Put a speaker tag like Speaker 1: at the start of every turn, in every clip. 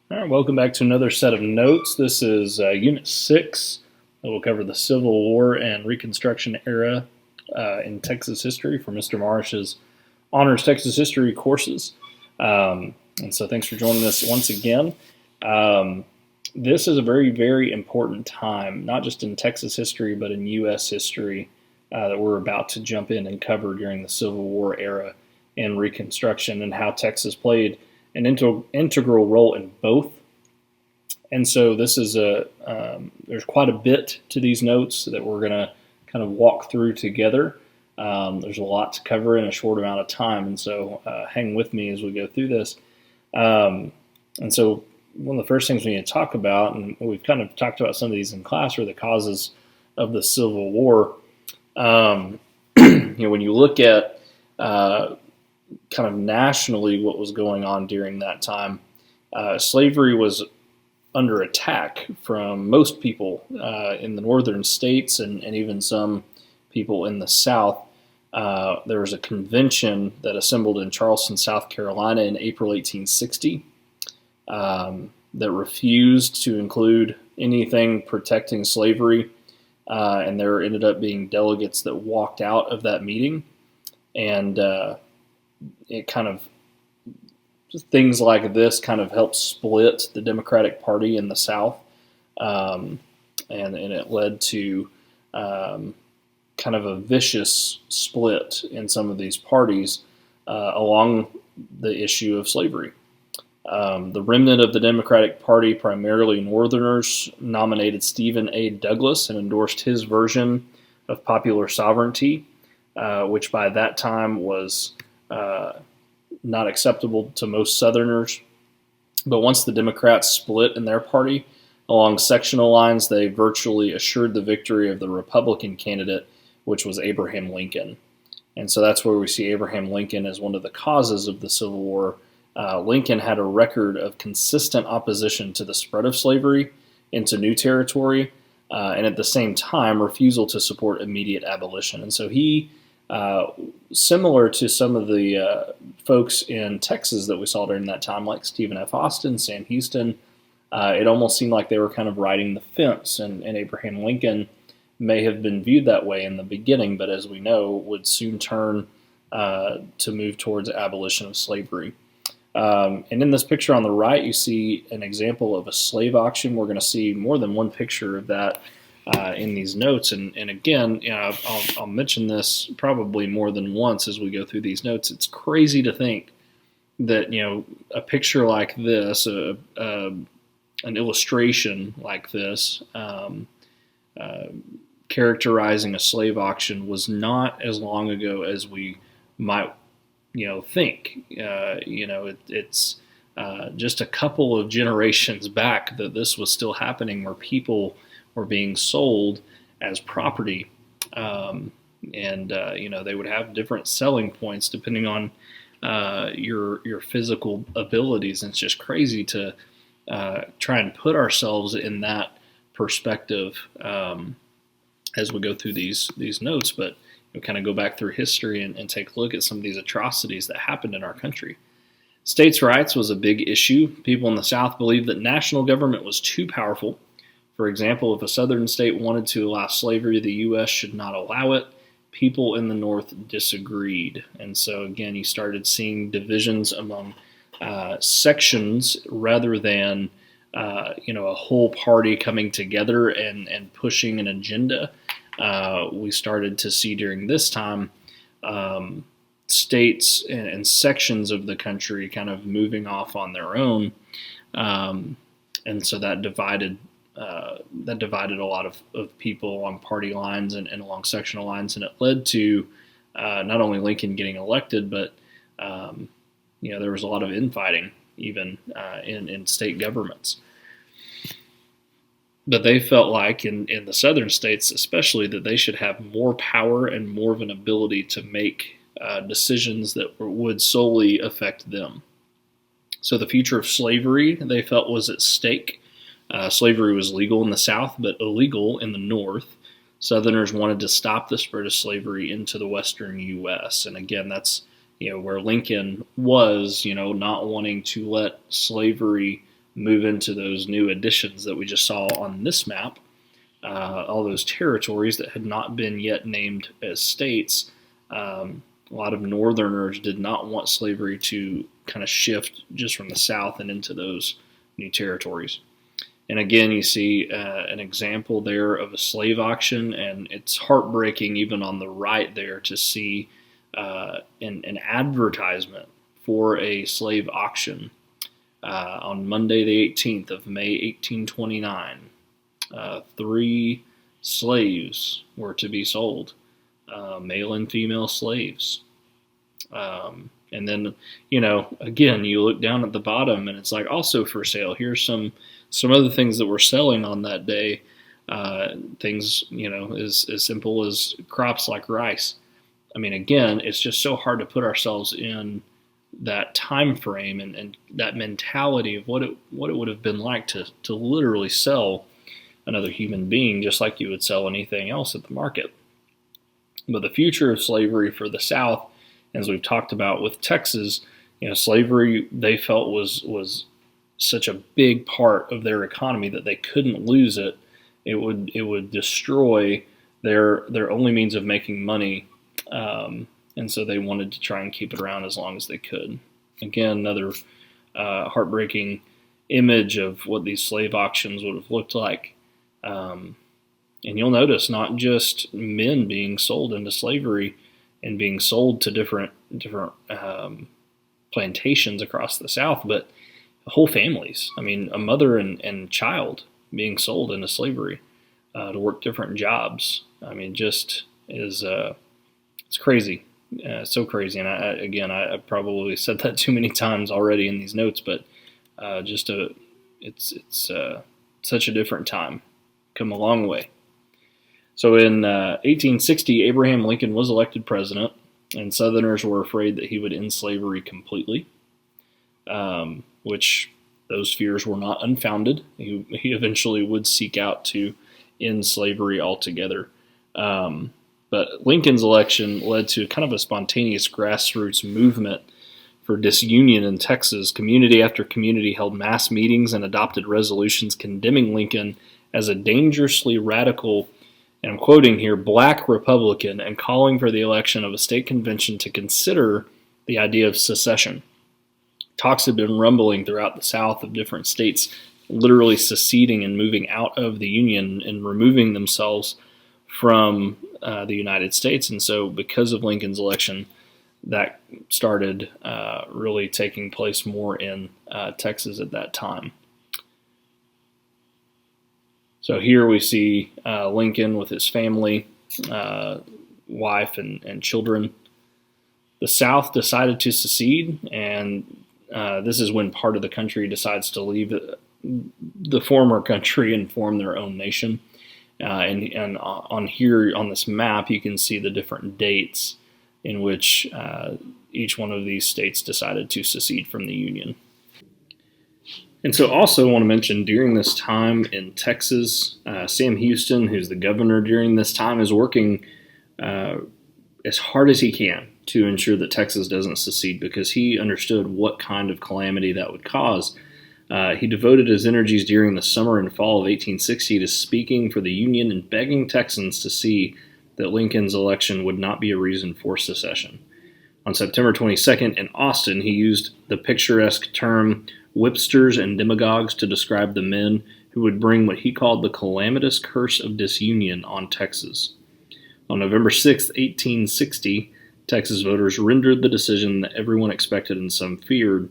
Speaker 1: All right, welcome back to another set of notes. This is Unit 6. That will cover the Civil War and Reconstruction era in Texas history for Mr. Marsh's Honors Texas History courses. And so thanks for joining us once again. This is a very, very important time, not just in Texas history, but in U.S. history that we're about to jump in and cover during the Civil War era and Reconstruction, and how Texas played an integral role in both. And so this is there's quite a bit to these notes that we're going to kind of walk through together. There's a lot to cover in a short amount of time, and so hang with me as we go through this. And so one of the first things we need to talk about, and we've kind of talked about some of these in class, are the causes of the Civil War. When you look at kind of nationally what was going on during that time, slavery was under attack from most people in the northern states and even some people in the South. There was a convention that assembled in Charleston, South Carolina in April 1860 that refused to include anything protecting slavery, and there ended up being delegates that walked out of that meeting, and it kind of things like this kind of helped split the Democratic Party in the South, and it led to kind of a vicious split in some of these parties along the issue of slavery. The remnant of the Democratic Party, primarily Northerners, nominated Stephen A. Douglas and endorsed his version of popular sovereignty, which by that time was not acceptable to most Southerners. But once the Democrats split in their party along sectional lines, they virtually assured the victory of the Republican candidate, which was Abraham Lincoln. And so that's where we see Abraham Lincoln as one of the causes of the Civil War. Lincoln had a record of consistent opposition to the spread of slavery into new territory, and at the same time refusal to support immediate abolition. And so he, similar to some of the folks in Texas that we saw during that time, like Stephen F. Austin, Sam Houston, it almost seemed like they were kind of riding the fence, and Abraham Lincoln may have been viewed that way in the beginning, but as we know, would soon turn to move towards abolition of slavery. And in this picture on the right, you see an example of a slave auction. We're going to see more than one picture of that in these notes. And again, I'll mention this probably more than once as we go through these notes. It's crazy to think that, a picture like this, an illustration like this, characterizing a slave auction was not as long ago as we might think. It's just a couple of generations back that this was still happening, where people were being sold as property, and they would have different selling points depending on your physical abilities. And it's just crazy to try and put ourselves in that perspective as we go through these notes, but kind of go back through history and take a look at some of these atrocities that happened in our country. States' rights was a big issue. People in the South believed that national government was too powerful. For example, if a southern state wanted to allow slavery, the U.S. should not allow it. People in the North disagreed. And so, again, you started seeing divisions among sections rather than a whole party coming together and pushing an agenda. We started to see during this time states and sections of the country kind of moving off on their own, and so that divided a lot of people along party lines and along sectional lines, and it led to not only Lincoln getting elected, but there was a lot of infighting even in state governments. But they felt like, in the southern states especially, that they should have more power and more of an ability to make decisions that would solely affect them. So the future of slavery, they felt, was at stake. Slavery was legal in the South, but illegal in the North. Southerners wanted to stop the spread of slavery into the western U.S. And again, that's where Lincoln was, not wanting to let slavery move into those new additions that we just saw on this map, all those territories that had not been yet named as states. A lot of Northerners did not want slavery to kind of shift just from the South and into those new territories. And again, you see an example there of a slave auction, and it's heartbreaking even on the right there to see an advertisement for a slave auction on Monday the 18th of May 1829. 3 slaves were to be sold, male and female slaves. And then, again, you look down at the bottom and it's like, also for sale. Here's some other things that we're selling on that day. Things, as simple as crops like rice. I mean, again, it's just so hard to put ourselves in that time frame and that mentality of what it would have been like to literally sell another human being just like you would sell anything else at the market. But the future of slavery for the South, as we've talked about with Texas, slavery they felt was such a big part of their economy that they couldn't lose it. It would destroy their only means of making money, and so they wanted to try and keep it around as long as they could. Again, another heartbreaking image of what these slave auctions would have looked like. And you'll notice not just men being sold into slavery and being sold to different plantations across the South, but whole families. I mean, a mother and child being sold into slavery to work different jobs. I mean, just is it's crazy, so crazy. And I probably said that too many times already in these notes, but it's such a different time. Come a long way. So in 1860, Abraham Lincoln was elected president, and Southerners were afraid that he would end slavery completely, which those fears were not unfounded. He eventually would seek out to end slavery altogether. But Lincoln's election led to kind of a spontaneous grassroots movement for disunion in Texas. Community after community held mass meetings and adopted resolutions condemning Lincoln as a dangerously radical, and I'm quoting here, black Republican, and calling for the election of a state convention to consider the idea of secession. Talks had been rumbling throughout the South of different states literally seceding and moving out of the Union and removing themselves from the United States. And so because of Lincoln's election, that started really taking place more in Texas at that time. So here we see Lincoln with his family, wife and children. The South decided to secede, and this is when part of the country decides to leave the former country and form their own nation. And on here on this map, you can see the different dates in which each one of these states decided to secede from the Union. And so also want to mention during this time in Texas, Sam Houston, who's the governor during this time, is working as hard as he can to ensure that Texas doesn't secede because he understood what kind of calamity that would cause. He devoted his energies during the summer and fall of 1860 to speaking for the Union and begging Texans to see that Lincoln's election would not be a reason for secession. On September 22nd in Austin, he used the picturesque term whipsters and demagogues to describe the men who would bring what he called the calamitous curse of disunion on Texas. On November 6, 1860, Texas voters rendered the decision that everyone expected and some feared,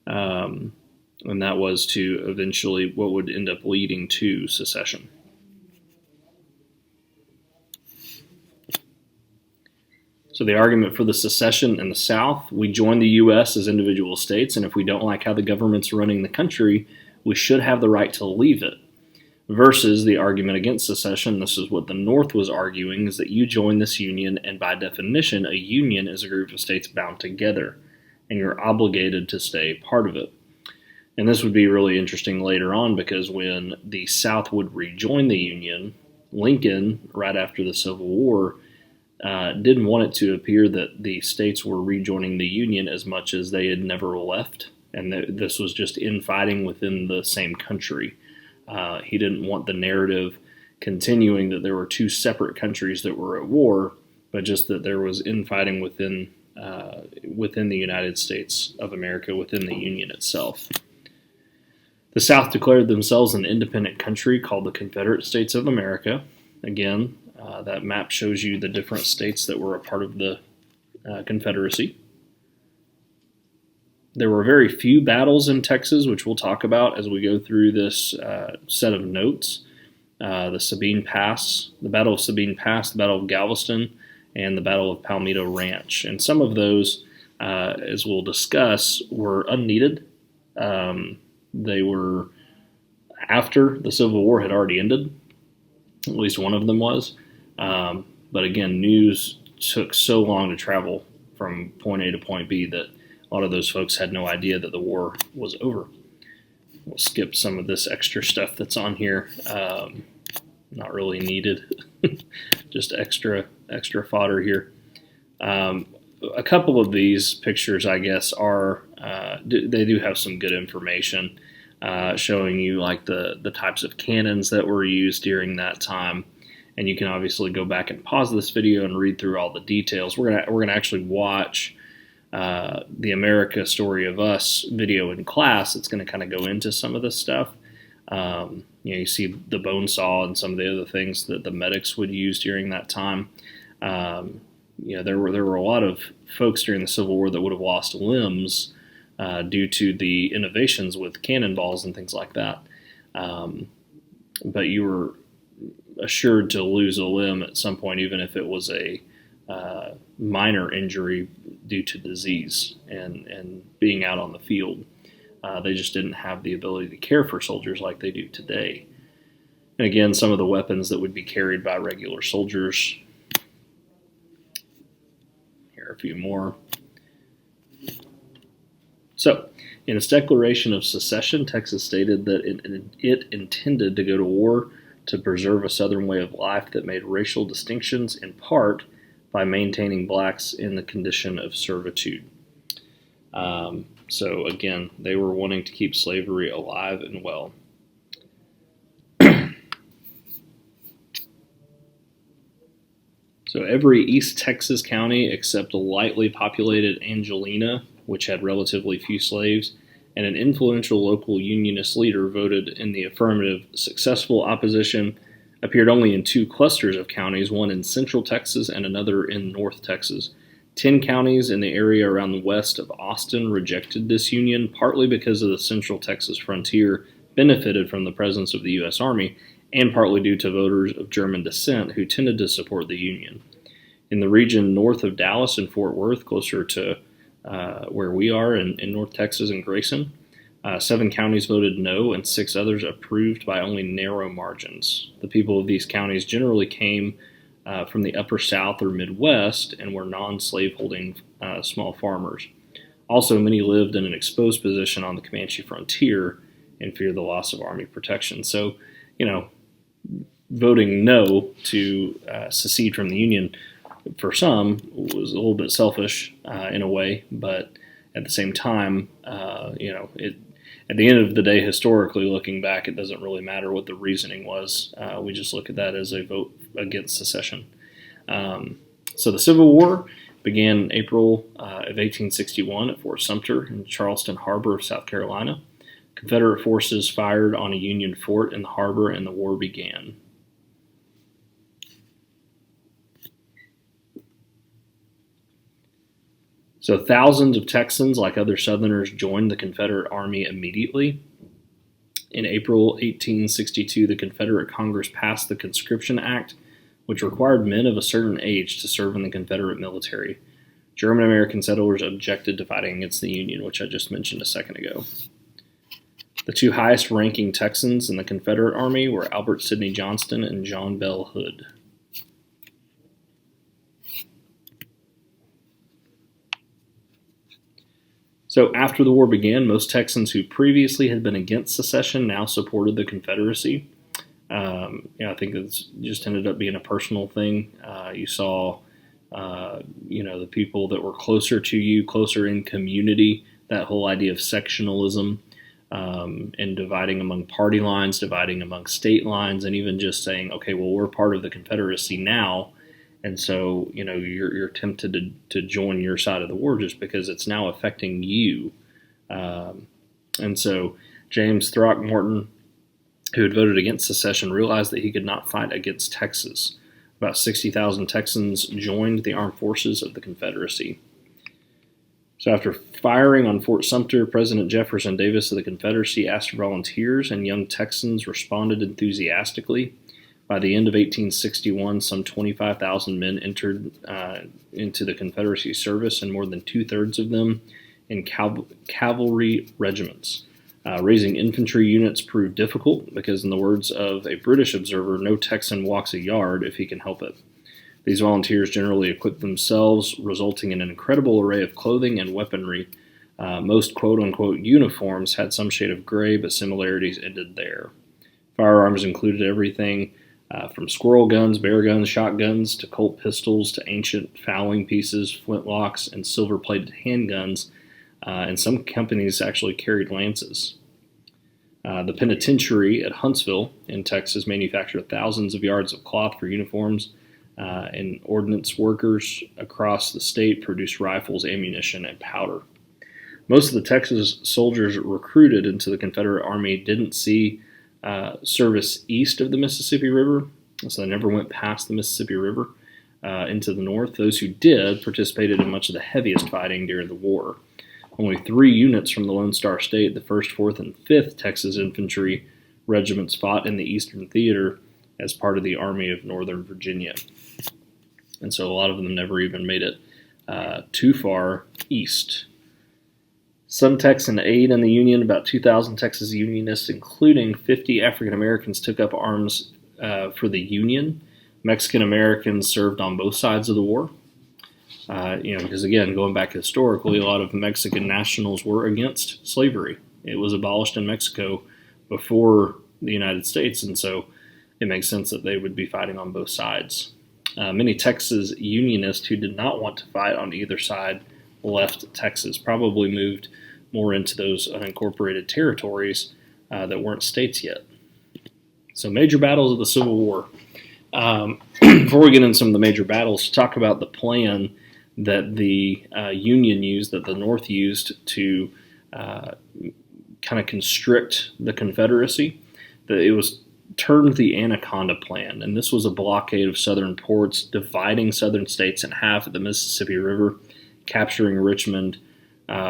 Speaker 1: and that was to eventually what would end up leading to secession. So the argument for the secession in the South, we join the U.S. as individual states, and if we don't like how the government's running the country, we should have the right to leave it. Versus the argument against secession, this is what the North was arguing, is that you join this union, and by definition, a union is a group of states bound together, and you're obligated to stay part of it. And this would be really interesting later on because when the South would rejoin the Union, Lincoln, right after the Civil War, didn't want it to appear that the states were rejoining the Union as much as they had never left and this was just infighting within the same country. He didn't want the narrative continuing that there were two separate countries that were at war, but just that there was infighting within the United States of America, within the Union itself. The South declared themselves an independent country called the Confederate States of America. Again, that map shows you the different states that were a part of the Confederacy. There were very few battles in Texas, which we'll talk about as we go through this set of notes. The Sabine Pass, the Battle of Sabine Pass, the Battle of Galveston, and the Battle of Palmito Ranch. And some of those, as we'll discuss, were unneeded. They were after the Civil War had already ended. At least one of them was. But again, news took so long to travel from point A to point B that a lot of those folks had no idea that the war was over. We'll skip some of this extra stuff that's on here. Not really needed. Just extra fodder here. A couple of these pictures, I guess, are they do have some good information, showing you like the types of cannons that were used during that time. And you can obviously go back and pause this video and read through all the details. We're gonna actually watch the America Story of Us video in class. It's going to kind of go into some of this stuff. You see the bone saw and some of the other things that the medics would use during that time. There were a lot of folks during the Civil War that would have lost limbs due to the innovations with cannonballs and things like that. But you were assured to lose a limb at some point, even if it was a minor injury due to disease and being out on the field. They just didn't have the ability to care for soldiers like they do today. And again, some of the weapons that would be carried by regular soldiers. Here are a few more. So, in its Declaration of Secession, Texas stated that it intended to go to war to preserve a Southern way of life that made racial distinctions in part by maintaining blacks in the condition of servitude. So again, they were wanting to keep slavery alive and well. So every East Texas county except a lightly populated Angelina, which had relatively few slaves, and an influential local Unionist leader voted in the affirmative. Successful opposition appeared only in two clusters of counties, one in Central Texas and another in North Texas. 10 counties in the area around the west of Austin rejected this union, partly because of the Central Texas frontier benefited from the presence of the U.S. Army, and partly due to voters of German descent who tended to support the Union. In the region north of Dallas and Fort Worth, closer to where we are in North Texas and Grayson, 7 counties voted no and 6 others approved by only narrow margins. The people of these counties generally came from the upper South or Midwest and were non-slaveholding small farmers. Also, many lived in an exposed position on the Comanche frontier and feared the loss of Army protection. So, voting no to secede from the Union for some was a little bit selfish in a way, but at the same time, at the end of the day, historically looking back, it doesn't really matter what the reasoning was. We just look at that as a vote against secession. So the Civil War began in April of 1861 at Fort Sumter in Charleston Harbor of South Carolina. Confederate forces fired on a Union fort in the harbor and the war began. So thousands of Texans, like other Southerners, joined the Confederate Army immediately. In April 1862, the Confederate Congress passed the Conscription Act, which required men of a certain age to serve in the Confederate military. German American settlers objected to fighting against the Union, which I just mentioned a second ago. The 2 highest-ranking Texans in the Confederate Army were Albert Sidney Johnston and John Bell Hood. So after the war began, most Texans who previously had been against secession now supported the Confederacy. I think it's just ended up being a personal thing. You saw, the people that were closer to you, closer in community, that whole idea of sectionalism, and dividing among party lines, dividing among state lines, and even just saying, okay, well, we're part of the Confederacy now, and so you're tempted to join your side of the war just because it's now affecting you. And so James Throckmorton, who had voted against secession, realized that he could not fight against Texas. About 60,000 Texans joined the armed forces of the Confederacy. So after firing on Fort Sumter, President Jefferson Davis of the Confederacy asked for volunteers, and young Texans responded enthusiastically. By the end of 1861, some 25,000 men entered into the Confederacy service, and more than two-thirds of them in cavalry regiments. Raising infantry units proved difficult because, in the words of a British observer, no Texan walks a yard if he can help it. These volunteers generally equipped themselves, resulting in an incredible array of clothing and weaponry. Most quote-unquote uniforms had some shade of gray, but similarities ended there. Firearms included everything from squirrel guns, bear guns, shotguns, to Colt pistols, to ancient fowling pieces, flintlocks, and silver-plated handguns, and some companies actually carried lances. The penitentiary at Huntsville in Texas manufactured thousands of yards of cloth for uniforms, and ordnance workers across the state produced rifles, ammunition, and powder. Most of the Texas soldiers recruited into the Confederate Army didn't see service east of the Mississippi River, so they never went past the Mississippi River into the north. Those who did participated in much of the heaviest fighting during the war. Only 3 units from the Lone Star State, the 1st, 4th, and 5th Texas Infantry regiments, fought in the Eastern Theater as part of the Army of Northern Virginia. And so a lot of them never even made it too far east. Some Texan aid in the Union, about 2,000 Texas Unionists, including 50 African Americans, took up arms for the Union. Mexican Americans served on both sides of the war. Because again, going back historically, a lot of Mexican nationals were against slavery. It was abolished in Mexico before the United States, and so it makes sense that they would be fighting on both sides. Many Texas Unionists who did not want to fight on either side left Texas, probably moved more into those unincorporated territories that weren't states yet. So major battles of the Civil War. Before we get into some of the major battles, to talk about the plan that the Union used, that the North used to kind of constrict the Confederacy. It was termed the Anaconda Plan, and this was a blockade of southern ports, dividing southern states in half at the Mississippi River, capturing Richmond,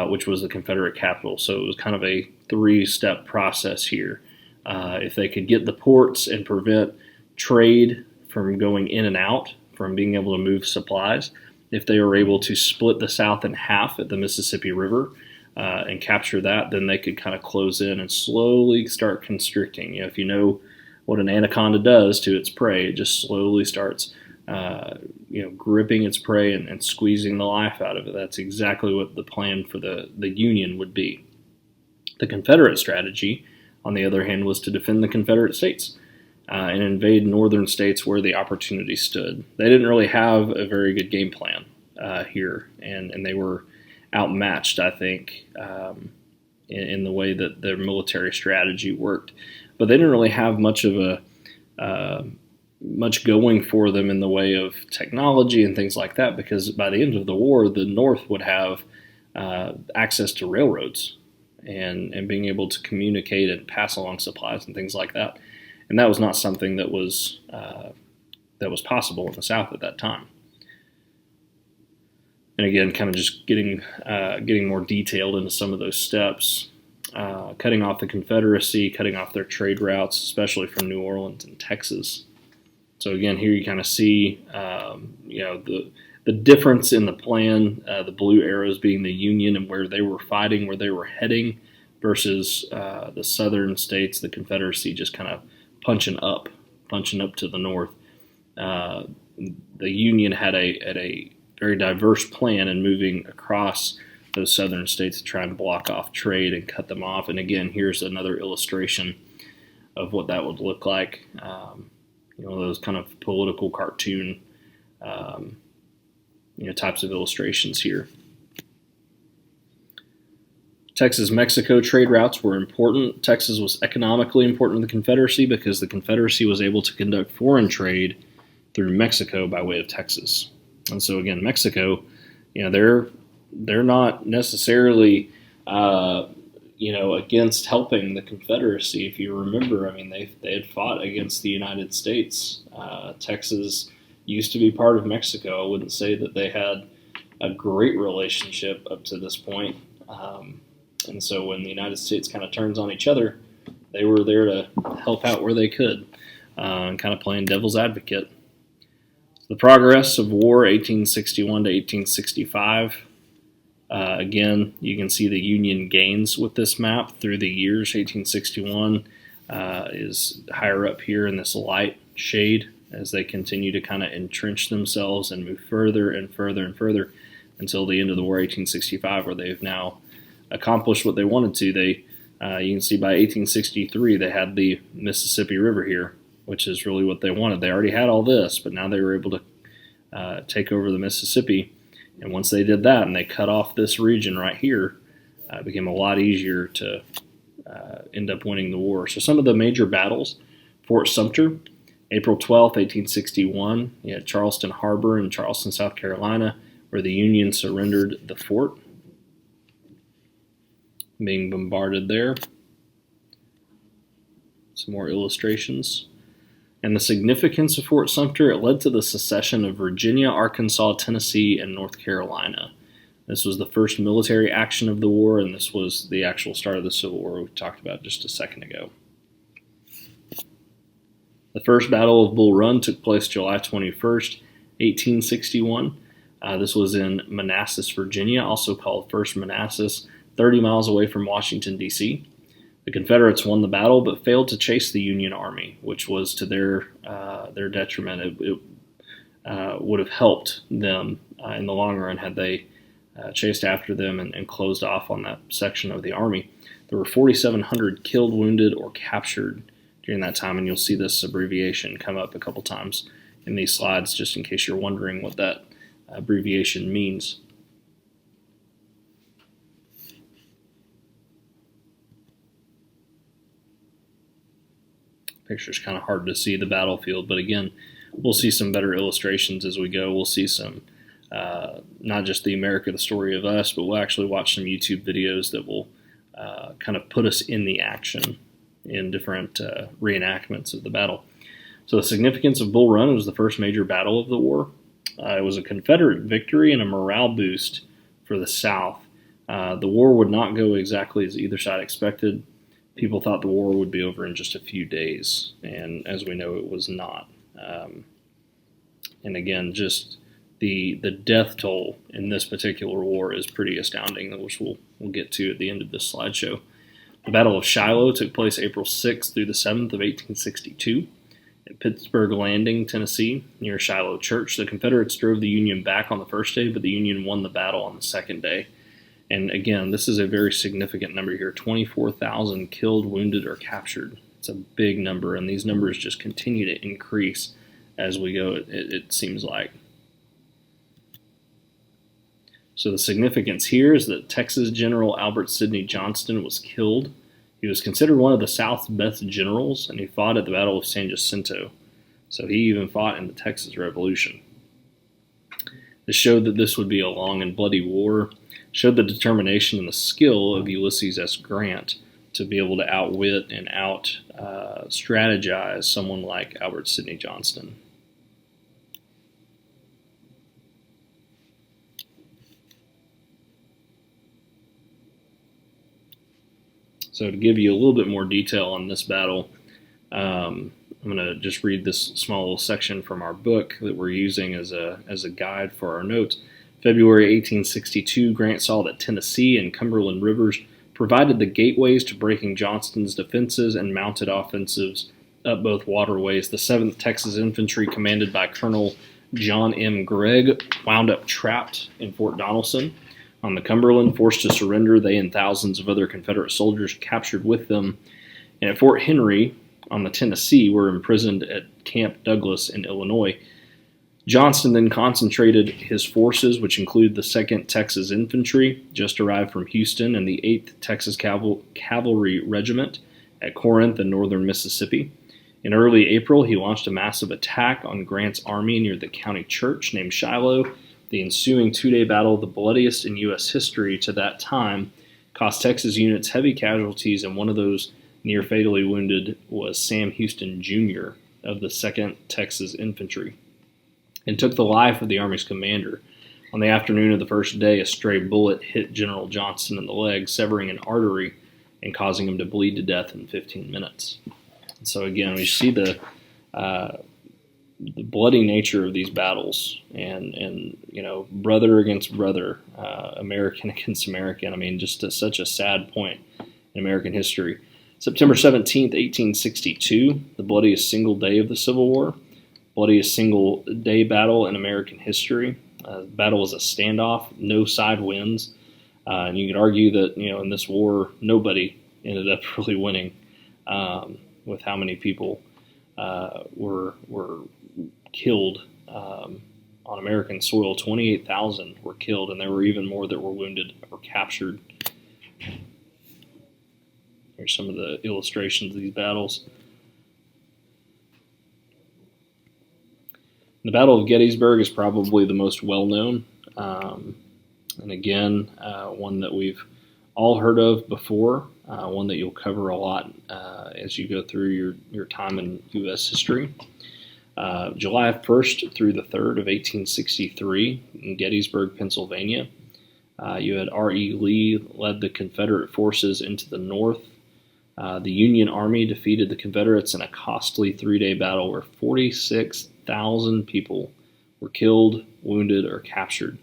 Speaker 1: which was the Confederate capital. So it was kind of a 3-step process here. If they could get the ports and prevent trade from going in and out, from being able to move supplies, if they were able to split the South in half at the Mississippi River and capture that, then they could kind of close in and slowly start constricting. If you know what an anaconda does to its prey, it just slowly starts gripping its prey and squeezing the life out of it. That's exactly what the plan for the Union would be. The Confederate strategy, on the other hand, was to defend the Confederate states and invade northern states where the opportunity stood. They didn't really have a very good game plan here, and they were outmatched, I think, in the way that their military strategy worked. But they didn't really have much going for them in the way of technology and things like that, because by the end of the war, the North would have access to railroads and being able to communicate and pass along supplies and things like that. And that was not something that was possible in the South at that time. And again, kind of just getting more detailed into some of those steps, cutting off the Confederacy, cutting off their trade routes, especially from New Orleans and Texas. So again, here you kind of see the difference in the plan, the blue arrows being the Union and where they were fighting, where they were heading, versus the southern states, the Confederacy, just kind of punching up to the north. The Union had a very diverse plan in moving across those southern states to try and block off trade and cut them off. And again, here's another illustration of what that would look like. Those kind of political cartoon types of illustrations here. Texas-Mexico trade routes were important. Texas was economically important to the Confederacy because the Confederacy was able to conduct foreign trade through Mexico by way of Texas. And so again, Mexico, they're not necessarily against helping the Confederacy. If you remember, they had fought against the United States. Texas used to be part of Mexico. I wouldn't say that they had a great relationship up to this point. And so when the United States kind of turns on each other, they were there to help out where they could, and kind of playing devil's advocate. The progress of war, 1861 to 1865. Again, you can see the Union gains with this map through the years. 1861 is higher up here in this light shade as they continue to kind of entrench themselves and move further and further and further until the end of the war, 1865, where they've now accomplished what they wanted to. You can see by 1863 they had the Mississippi River here, which is really what they wanted. They already had all this, but now they were able to take over the Mississippi. And once they did that and they cut off this region right here, it became a lot easier to end up winning the war. So some of the major battles: Fort Sumter, April 12th, 1861. You had Charleston Harbor in Charleston, South Carolina, where the Union surrendered the fort, being bombarded there. Some more illustrations. And the significance of Fort Sumter: it led to the secession of Virginia, Arkansas, Tennessee, and North Carolina. This was the first military action of the war, and this was the actual start of the Civil War we talked about just a second ago. The First Battle of Bull Run took place July 21st, 1861. This was in Manassas, Virginia, also called First Manassas, 30 miles away from Washington, D.C. The Confederates won the battle, but failed to chase the Union Army, which was to their detriment. It would have helped them in the long run had they chased after them and closed off on that section of the army. There were 4,700 killed, wounded, or captured during that time, and you'll see this abbreviation come up a couple times in these slides, just in case you're wondering what that abbreviation means. Picture's kind of hard to see the battlefield, but again, we'll see some better illustrations as we go. We'll see some, not just the America, the Story of Us, but we'll actually watch some YouTube videos that will kind of put us in the action in different reenactments of the battle. So the significance of Bull Run: it was the first major battle of the war. It was a Confederate victory and a morale boost for the South. The war would not go exactly as either side expected. People thought the war would be over in just a few days, and as we know, it was not. And again, just the death toll in this particular war is pretty astounding, which we'll get to at the end of this slideshow. The Battle of Shiloh took place April 6th through the 7th of 1862 at Pittsburgh Landing, Tennessee, near Shiloh Church. The Confederates drove the Union back on the first day, but the Union won the battle on the second day. And again, this is a very significant number here: 24,000 killed, wounded, or captured. It's a big number, and these numbers just continue to increase as we go, it seems like. So the significance here is that Texas General Albert Sidney Johnston was killed. He was considered one of the South's best generals, and he fought at the Battle of San Jacinto. So he even fought in the Texas Revolution. This showed that this would be a long and bloody war, showed the determination and the skill of Ulysses S. Grant to be able to outwit and strategize someone like Albert Sidney Johnston. So to give you a little bit more detail on this battle, I'm going to just read this small little section from our book that we're using as a guide for our notes. February 1862, Grant saw that Tennessee and Cumberland rivers provided the gateways to breaking Johnston's defenses and mounted offensives up both waterways. The 7th Texas Infantry, commanded by Colonel John M. Gregg, wound up trapped in Fort Donelson on the Cumberland, forced to surrender. They and thousands of other Confederate soldiers captured with them. And at Fort Henry on the Tennessee were imprisoned at Camp Douglas in Illinois. Johnston then concentrated his forces, which included the 2nd Texas Infantry, just arrived from Houston, and the 8th Texas Cavalry Regiment at Corinth in northern Mississippi. In early April, he launched a massive attack on Grant's army near the county church named Shiloh. The ensuing two-day battle, the bloodiest in U.S. history to that time, cost Texas units heavy casualties, and one of those near fatally wounded was Sam Houston, Jr. of the 2nd Texas Infantry, and took the life of the Army's commander. On the afternoon of the first day, a stray bullet hit General Johnston in the leg, severing an artery and causing him to bleed to death in 15 minutes. And so again, we see the bloody nature of these battles, and brother against brother, American against American. I mean, just such a sad point in American history. September 17th, 1862, the bloodiest single day of the Civil War, bloodiest single day battle in American history. The battle was a standoff, no side wins, and you could argue that in this war nobody ended up really winning, with how many people were killed on American soil. 28,000 were killed, and there were even more that were wounded or captured. Here's some of the illustrations of these battles. The Battle of Gettysburg is probably the most well-known, and again, one that we've all heard of before, one that you'll cover a lot as you go through your time in U.S. history. July 1st through the 3rd of 1863 in Gettysburg, Pennsylvania. You had R.E. Lee led the Confederate forces into the north. The Union Army defeated the Confederates in a costly 3-day battle where 46,000 people were killed, wounded, or captured.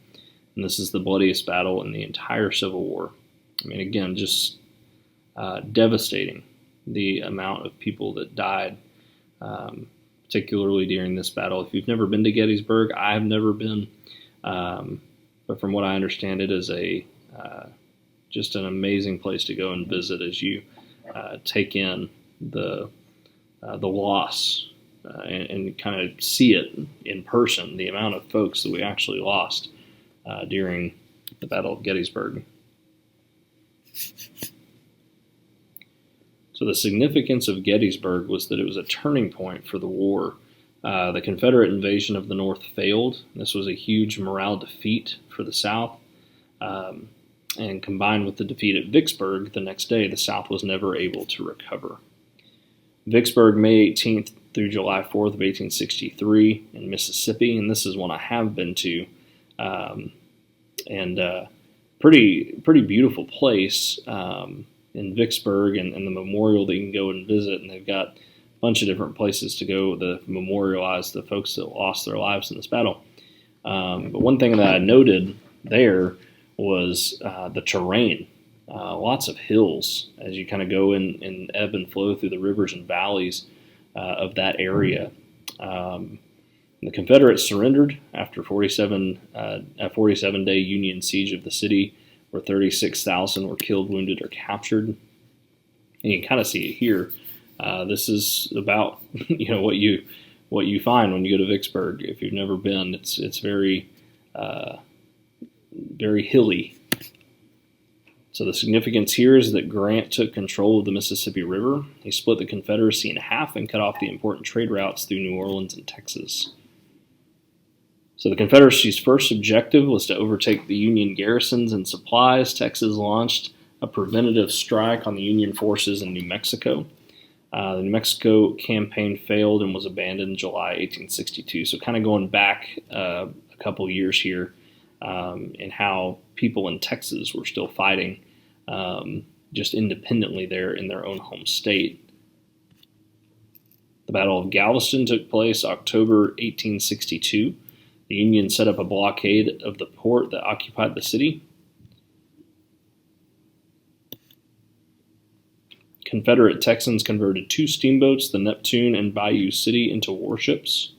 Speaker 1: And this is the bloodiest battle in the entire Civil War. I mean, again, just devastating, the amount of people that died, particularly during this battle. If you've never been to Gettysburg, I've never been, but from what I understand, it is just an amazing place to go and visit as you take in the loss and kind of see it in person, the amount of folks that we actually lost during the Battle of Gettysburg. So the significance of Gettysburg was that it was a turning point for the war. The Confederate invasion of the North failed. This was a huge morale defeat for the South. And combined with the defeat at Vicksburg the next day, the South was never able to recover. Vicksburg, May 18th through July 4th of 1863 in Mississippi, and this is one I have been to, and pretty beautiful place in Vicksburg, and the memorial that you can go and visit, and they've got a bunch of different places to go to memorialize the folks that lost their lives in this battle. But one thing that I noted there was the terrain. Lots of hills as you kind of go in and ebb and flow through the rivers and valleys of that area. The Confederates surrendered after a 47-day Union siege of the city, where 36,000 were killed, wounded, or captured. And you can kind of see it here. This is about what you find when you go to Vicksburg. If you've never been, it's very very hilly. So the significance here is that Grant took control of the Mississippi River. He split the Confederacy in half and cut off the important trade routes through New Orleans and Texas. So the Confederacy's first objective was to overtake the Union garrisons and supplies. Texas launched a preventative strike on the Union forces in New Mexico. The New Mexico campaign failed and was abandoned in July 1862. So kind of going back a couple years here, and how people in Texas were still fighting just independently there in their own home state. The Battle of Galveston took place October 1862. The Union set up a blockade of the port that occupied the city. Confederate Texans converted 2 steamboats, the Neptune and Bayou City, into warships.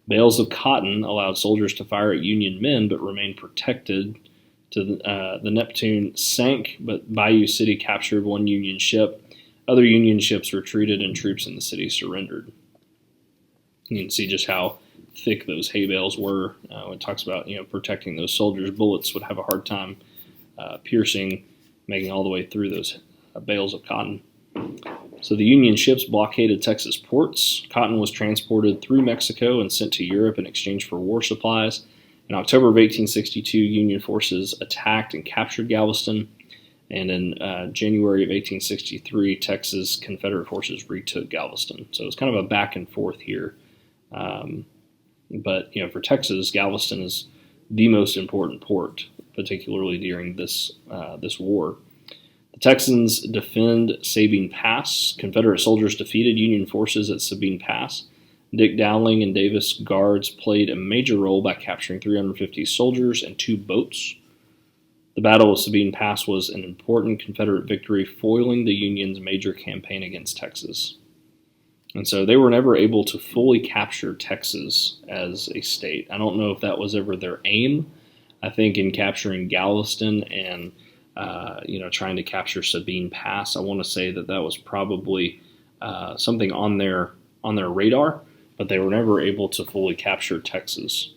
Speaker 1: Bales of cotton allowed soldiers to fire at Union men but remained protected. The Neptune sank, but Bayou City captured 1 Union ship. Other Union ships retreated and troops in the city surrendered. You can see just how thick those hay bales were. When it talks about protecting those soldiers, bullets would have a hard time piercing, making all the way through those bales of cotton. So the Union ships blockaded Texas ports. Cotton was transported through Mexico and sent to Europe in exchange for war supplies. In October of 1862, Union forces attacked and captured Galveston. And in January of 1863, Texas Confederate forces retook Galveston. So it's kind of a back and forth here. But for Texas, Galveston is the most important port, particularly during this war. The Texans defend Sabine Pass. Confederate soldiers defeated Union forces at Sabine Pass. Dick Dowling and Davis Guards played a major role by capturing 350 soldiers and 2 boats. The Battle of Sabine Pass was an important Confederate victory, foiling the Union's major campaign against Texas. And so they were never able to fully capture Texas as a state. I don't know if that was ever their aim. I think in capturing Galveston and trying to capture Sabine Pass, I want to say that was probably something on their radar, but they were never able to fully capture Texas.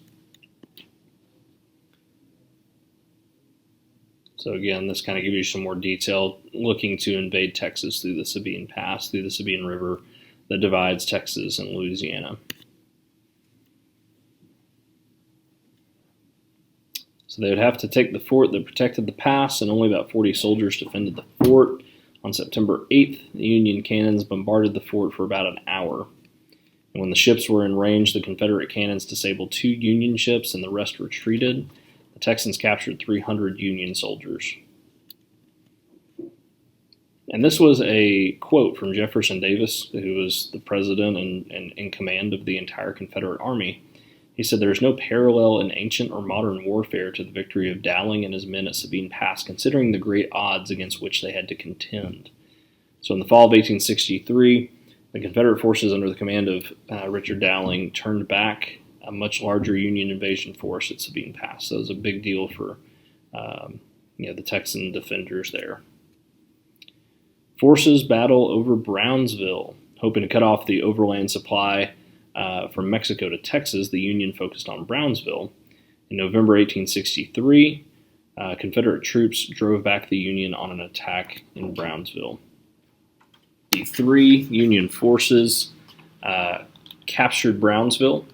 Speaker 1: So again, this kind of gives you some more detail, looking to invade Texas through the Sabine Pass, through the Sabine River that divides Texas and Louisiana. So they would have to take the fort that protected the pass, and only about 40 soldiers defended the fort. On September 8th, the Union cannons bombarded the fort for about an hour. And when the ships were in range, the Confederate cannons disabled 2 Union ships and the rest retreated. The Texans captured 300 Union soldiers. And this was a quote from Jefferson Davis, who was the president and in command of the entire Confederate Army. He said, "There is no parallel in ancient or modern warfare to the victory of Dowling and his men at Sabine Pass, considering the great odds against which they had to contend." So in the fall of 1863, the Confederate forces under the command of Richard Dowling turned back a much larger Union invasion force at Sabine Pass. So it was a big deal for the Texan defenders there. Forces battle over Brownsville. Hoping to cut off the overland supply from Mexico to Texas, the Union focused on Brownsville. In November 1863, Confederate troops drove back the Union on an attack in Brownsville. The 3 Union forces captured Brownsville.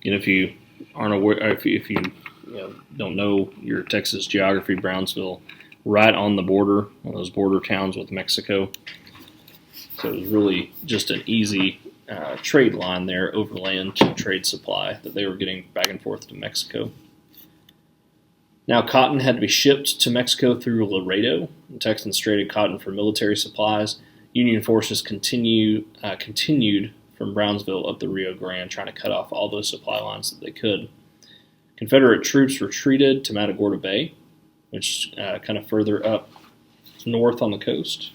Speaker 1: And if you aren't aware, if you don't know your Texas geography, Brownsville, right on the border, one of those border towns with Mexico. So it was really just an easy trade line there, overland trade supply that they were getting back and forth to Mexico. Now cotton had to be shipped to Mexico through Laredo. The Texans traded cotton for military supplies. Union forces continued from Brownsville up the Rio Grande, trying to cut off all those supply lines that they could. Confederate troops retreated to Matagorda Bay, which kind of further up north on the coast.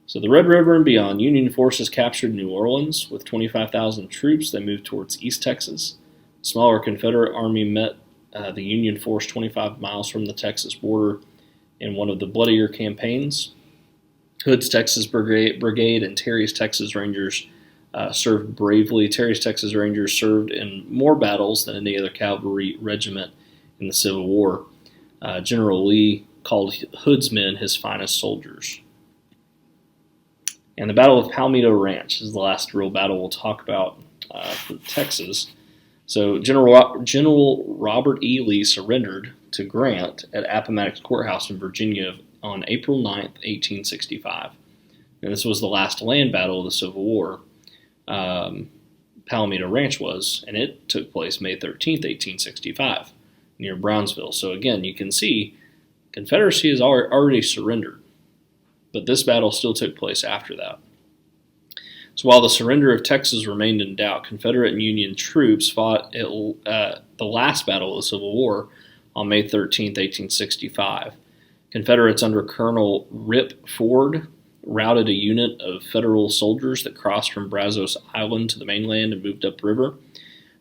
Speaker 1: So the Red River and beyond, Union forces captured New Orleans. With 25,000 troops, they moved towards East Texas. A smaller Confederate army met the Union force 25 miles from the Texas border in one of the bloodier campaigns. Hood's Texas Brigade and Terry's Texas Rangers served bravely. Terry's Texas Rangers served in more battles than any other cavalry regiment in the Civil War. General Lee called Hood's men his finest soldiers. And the Battle of Palmito Ranch is the last real battle we'll talk about for Texas. So General Robert E. Lee surrendered to Grant at Appomattox Courthouse in Virginia on April 9th, 1865. And this was the last land battle of the Civil War. Palmito Ranch was, and it took place May 13th, 1865, near Brownsville. So again, you can see Confederacy has already surrendered, but this battle still took place after that. So while the surrender of Texas remained in doubt, Confederate and Union troops fought at the last battle of the Civil War on May 13th, 1865. Confederates under Colonel Rip Ford routed a unit of Federal soldiers that crossed from Brazos Island to the mainland and moved upriver.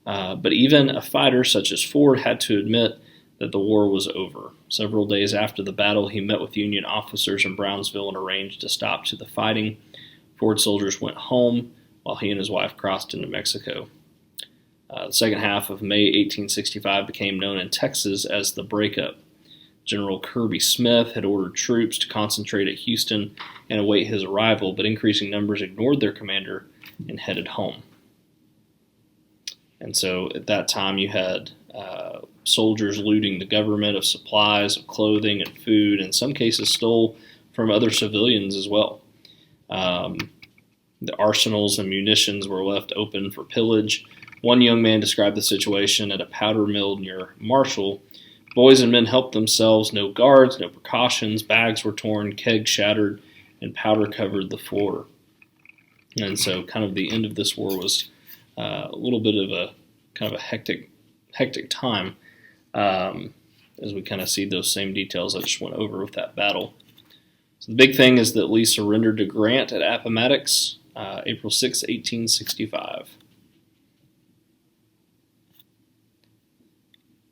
Speaker 1: But even a fighter such as Ford had to admit that the war was over. Several days after the battle, he met with Union officers in Brownsville and arranged a stop to the fighting. Ford soldiers went home while he and his wife crossed into Mexico. The second half of May 1865 became known in Texas as the Breakup. General Kirby Smith had ordered troops to concentrate at Houston and await his arrival, but increasing numbers ignored their commander and headed home. And so at that time you had soldiers looting the government of supplies, of clothing and food, in some cases stole from other civilians as well. The arsenals and munitions were left open for pillage. One young man described the situation at a powder mill near Marshall. Boys and men helped themselves, no guards, no precautions, bags were torn, kegs shattered, and powder covered the floor. And so kind of the end of this war was a little bit of a kind of a hectic time as we kind of see those same details I just went over with that battle. So the big thing is that Lee surrendered to Grant at Appomattox, April 6, 1865.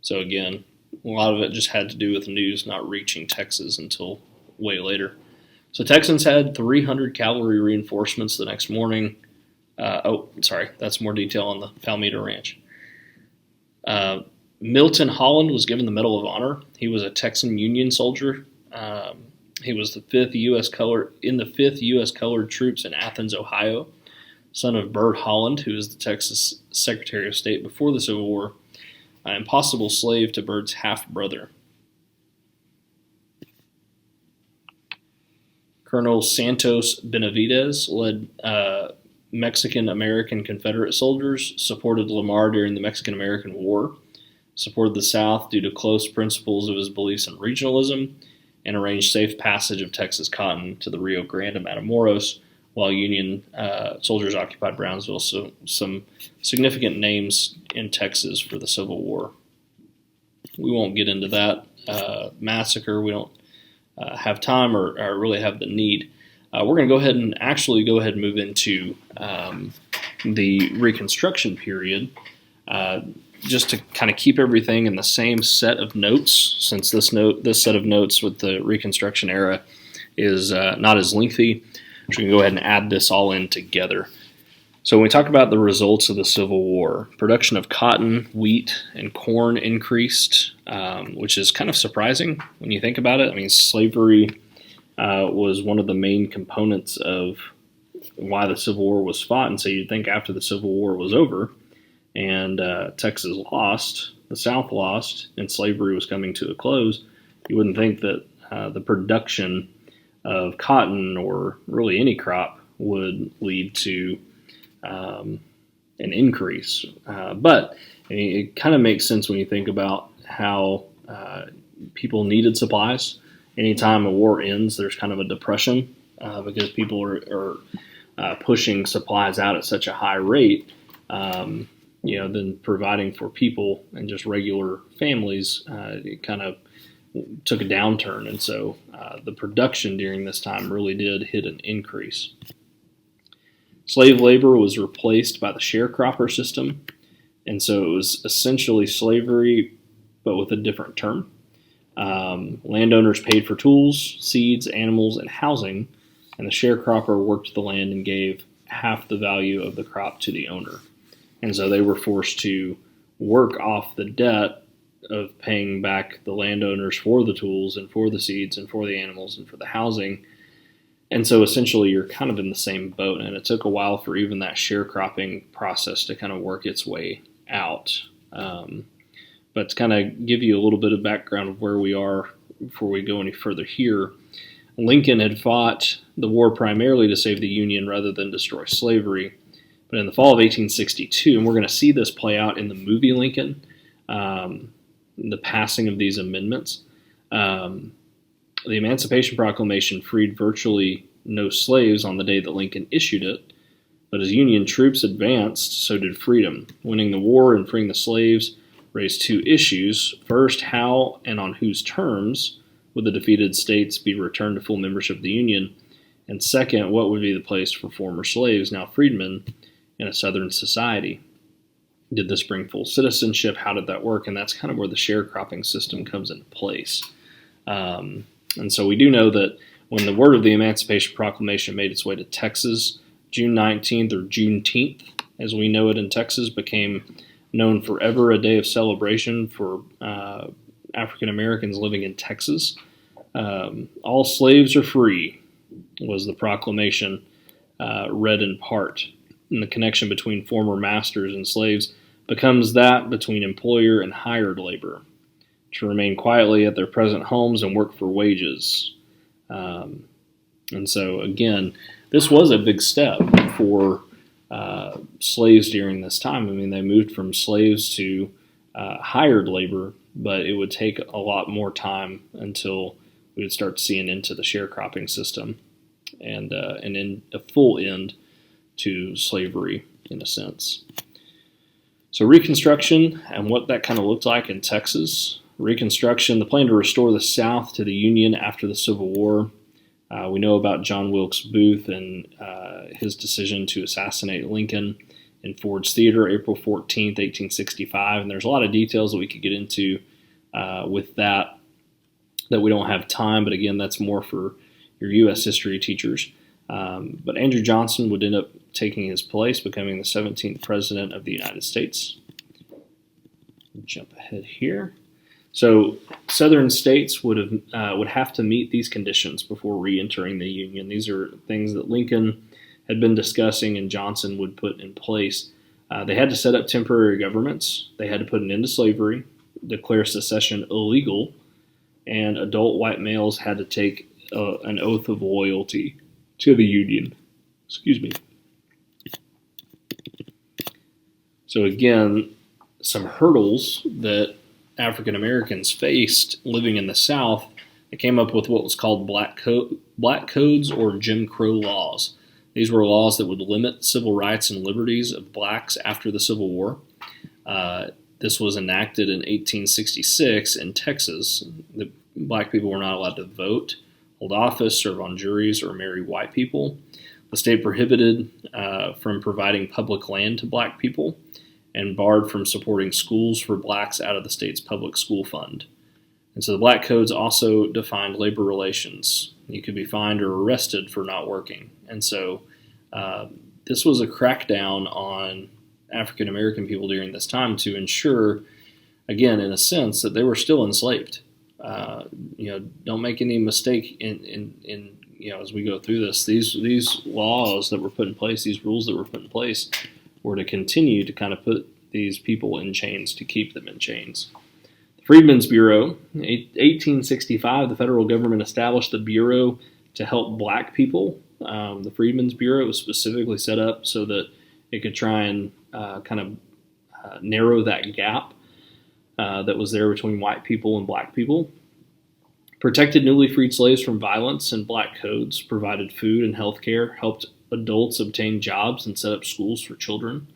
Speaker 1: So again, a lot of it just had to do with news not reaching Texas until way later. So Texans had 300 cavalry reinforcements the next morning. That's more detail on the Palmito Ranch. Milton, Holland was given the Medal of Honor. He was a Texan Union soldier. He was the 5th U.S. Colored Troops in Athens, Ohio, son of Bert Holland, who was the Texas Secretary of State before the Civil War, and possible slave to Bert's half-brother. Colonel Santos Benavides led Mexican-American Confederate soldiers, supported Lamar during the Mexican-American War, supported the South due to close principles of his beliefs in regionalism, and arranged safe passage of Texas cotton to the Rio Grande and Matamoros, while Union soldiers occupied Brownsville. So some significant names in Texas for the Civil War. We won't get into that massacre. We don't have time or really have the need. We're going to go ahead and move into the Reconstruction period, just to kind of keep everything in the same set of notes, since this set of notes with the Reconstruction era is not as lengthy. So we can go ahead and add this all in together. So when we talk about the results of the Civil War, production of cotton, wheat, and corn increased, which is kind of surprising when you think about it. I mean, slavery was one of the main components of why the Civil War was fought, and so you'd think after the Civil War was over and Texas lost, the South lost, and slavery was coming to a close, you wouldn't think that the production of cotton or really any crop would lead to an increase. But I mean, it kind of makes sense when you think about how people needed supplies. Anytime a war ends, there's kind of a depression because people are pushing supplies out at such a high rate. Then providing for people and just regular families, it kind of took a downturn. And so the production during this time really did hit an increase. Slave labor was replaced by the sharecropper system. And so it was essentially slavery, but with a different term. Landowners paid for tools, seeds, animals, and housing, and the sharecropper worked the land and gave half the value of the crop to the owner. And so they were forced to work off the debt of paying back the landowners for the tools and for the seeds and for the animals and for the housing. And so essentially you're kind of in the same boat, and it took a while for even that sharecropping process to kind of work its way out. But to kind of give you a little bit of background of where we are before we go any further here, Lincoln had fought the war primarily to save the Union rather than destroy slavery. But in the fall of 1862, and we're going to see this play out in the movie Lincoln, the passing of these amendments, the Emancipation Proclamation freed virtually no slaves on the day that Lincoln issued it. But as Union troops advanced, so did freedom. Winning the war and freeing the slaves raised two issues. First, how and on whose terms would the defeated states be returned to full membership of the Union? And second, what would be the place for former slaves, now freedmen, in a Southern society? Did this bring full citizenship? How did that work? And that's kind of where the sharecropping system comes into place. And so we do know that when the word of the Emancipation Proclamation made its way to Texas, June 19th, or Juneteenth, as we know it in Texas, became known forever, a day of celebration for African Americans living in Texas. All slaves are free was the proclamation read in part. And the connection between former masters and slaves becomes that between employer and hired labor, to remain quietly at their present homes and work for wages. And so, again, this was a big step for slaves during this time. I mean, they moved from slaves to hired labor, but it would take a lot more time until we would start seeing into the sharecropping system and in a full end to slavery, in a sense. So Reconstruction and what that kind of looked like in Texas. Reconstruction, the plan to restore the South to the Union after the Civil War. We know about John Wilkes Booth and his decision to assassinate Lincoln in Ford's Theater, April 14th, 1865. And there's a lot of details that we could get into with that we don't have time. But again, that's more for your U.S. history teachers. But Andrew Johnson would end up taking his place, becoming the 17th President of the United States. Jump ahead here. So Southern states would have to meet these conditions before re-entering the Union. These are things that Lincoln had been discussing and Johnson would put in place. They had to set up temporary governments. They had to put an end to slavery, declare secession illegal, and adult white males had to take an oath of loyalty to the Union. Excuse me. So again, some hurdles that African Americans faced living in the South. They came up with what was called black codes or Jim Crow laws. These were laws that would limit civil rights and liberties of blacks after the Civil War. This was enacted in 1866 in Texas. The black people were not allowed to vote, hold office, serve on juries, or marry white people. The state prohibited from providing public land to black people and barred from supporting schools for blacks out of the state's public school fund. And so the black codes also defined labor relations. You could be fined or arrested for not working. And so this was a crackdown on African American people during this time to ensure, again, in a sense, that they were still enslaved. Don't make any mistake in as we go through this. These laws that were put in place, these rules that were put in place, were to continue to kind of put these people in chains, to keep them in chains. The Freedmen's Bureau, in 1865, the federal government established the Bureau to help black people. The Freedmen's Bureau was specifically set up so that it could try and narrow that gap that was there between white people and black people. Protected newly freed slaves from violence and black codes, provided food and health care, helped adults obtain jobs and set up schools for children.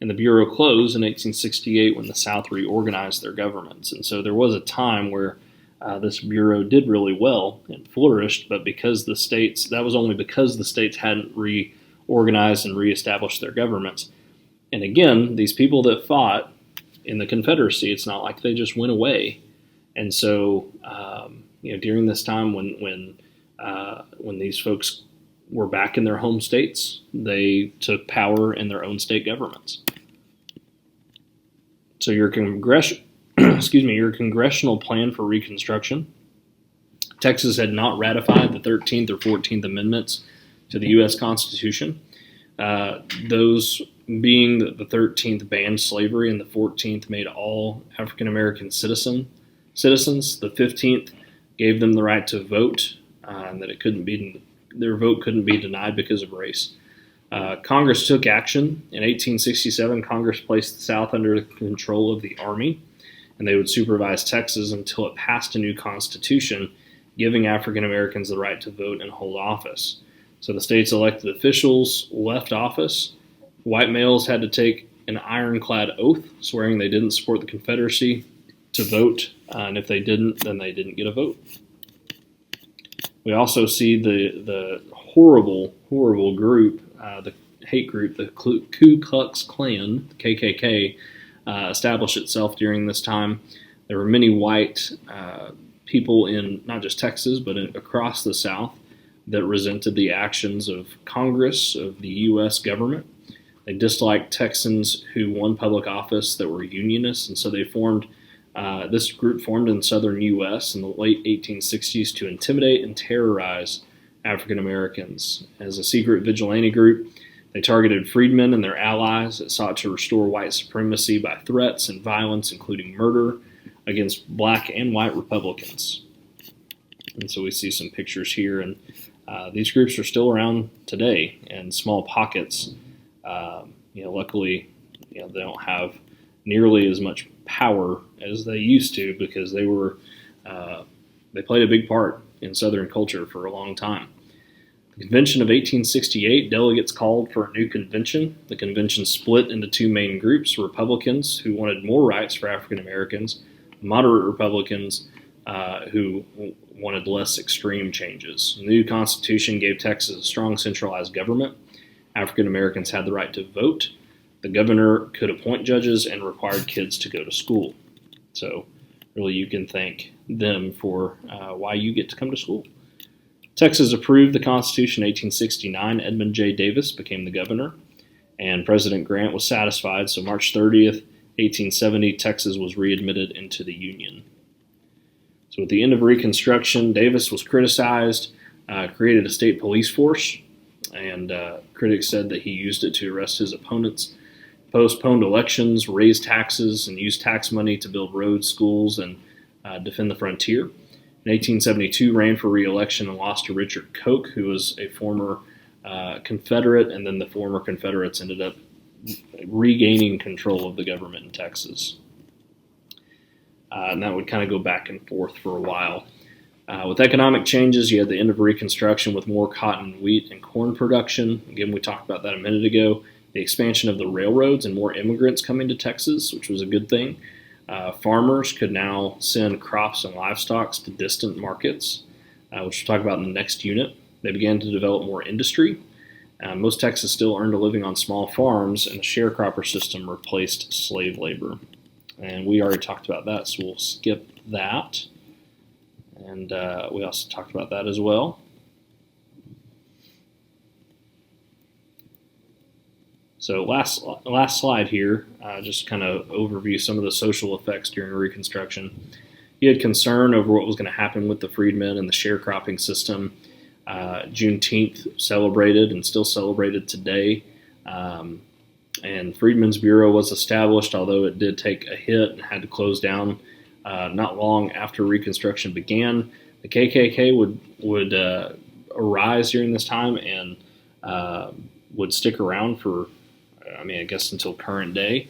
Speaker 1: And the Bureau closed in 1868 when the South reorganized their governments. And so there was a time where this Bureau did really well and flourished, but that was only because the states hadn't reorganized and reestablished their governments. And again, these people that fought in the Confederacy, it's not like they just went away. And so, during this time when these folks were back in their home states, they took power in their own state governments. So your congressional plan for Reconstruction. Texas had not ratified the 13th or 14th Amendments to the U.S. Constitution. Those being that the 13th banned slavery and the 14th made all African American citizens. The 15th gave them the right to vote, and that their vote couldn't be denied because of race. Congress took action. In 1867, Congress placed the South under the control of the Army, and they would supervise Texas until it passed a new constitution giving African Americans the right to vote and hold office. So the state's elected officials left office. White males had to take an ironclad oath swearing they didn't support the Confederacy to vote, and if they didn't, then they didn't get a vote. We also see the horrible group, the hate group, the Ku Klux Klan, KKK, establish itself during this time. There were many white people in not just Texas, but across the South that resented the actions of Congress, of the U.S. government. They disliked Texans who won public office that were Unionists, and so they formed this group formed in the southern U.S. in the late 1860s to intimidate and terrorize African Americans. As a secret vigilante group, they targeted freedmen and their allies that sought to restore white supremacy by threats and violence, including murder, against black and white Republicans. And so we see some pictures here, and these groups are still around today in small pockets. Luckily, they don't have nearly as much power as they used to, because they played a big part in Southern culture for a long time. The Convention of 1868, delegates called for a new convention. The convention split into two main groups: Republicans, who wanted more rights for African Americans; moderate Republicans, who wanted less extreme changes. The new Constitution gave Texas a strong centralized government. African Americans had the right to vote. The governor could appoint judges and required kids to go to school. So really you can thank them for why you get to come to school. Texas approved the Constitution in 1869. Edmund J. Davis became the governor, and President Grant was satisfied. So March 30th, 1870, Texas was readmitted into the Union. So at the end of Reconstruction, Davis was criticized, created a state police force, and critics said that he used it to arrest his opponents, postponed elections, raised taxes, and used tax money to build roads, schools, and defend the frontier. In 1872, ran for re-election and lost to Richard Koch, who was a former Confederate, and then the former Confederates ended up regaining control of the government in Texas. And that would kind of go back and forth for a while. With economic changes, you had the end of Reconstruction with more cotton, wheat, and corn production. Again, we talked about that a minute ago. The expansion of the railroads and more immigrants coming to Texas, which was a good thing. Farmers could now send crops and livestock to distant markets, which we'll talk about in the next unit. They began to develop more industry. Most Texans still earned a living on small farms, and the sharecropper system replaced slave labor. And we already talked about that, so we'll skip that. And we also talked about that as well. So last slide here, just kind of overview some of the social effects during Reconstruction. You had concern over what was going to happen with the freedmen and the sharecropping system. Juneteenth celebrated and still celebrated today. And Freedmen's Bureau was established, although it did take a hit and had to close down not long after Reconstruction began. The KKK would arise during this time and would stick around for, I guess until current day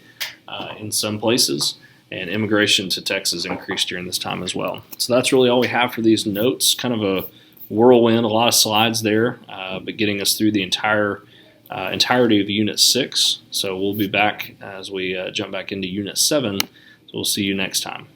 Speaker 1: in some places. And immigration to Texas increased during this time as well. So that's really all we have for these notes. Kind of a whirlwind, a lot of slides there, but getting us through the entirety of Unit 6. So we'll be back as we jump back into Unit 7. So we'll see you next time.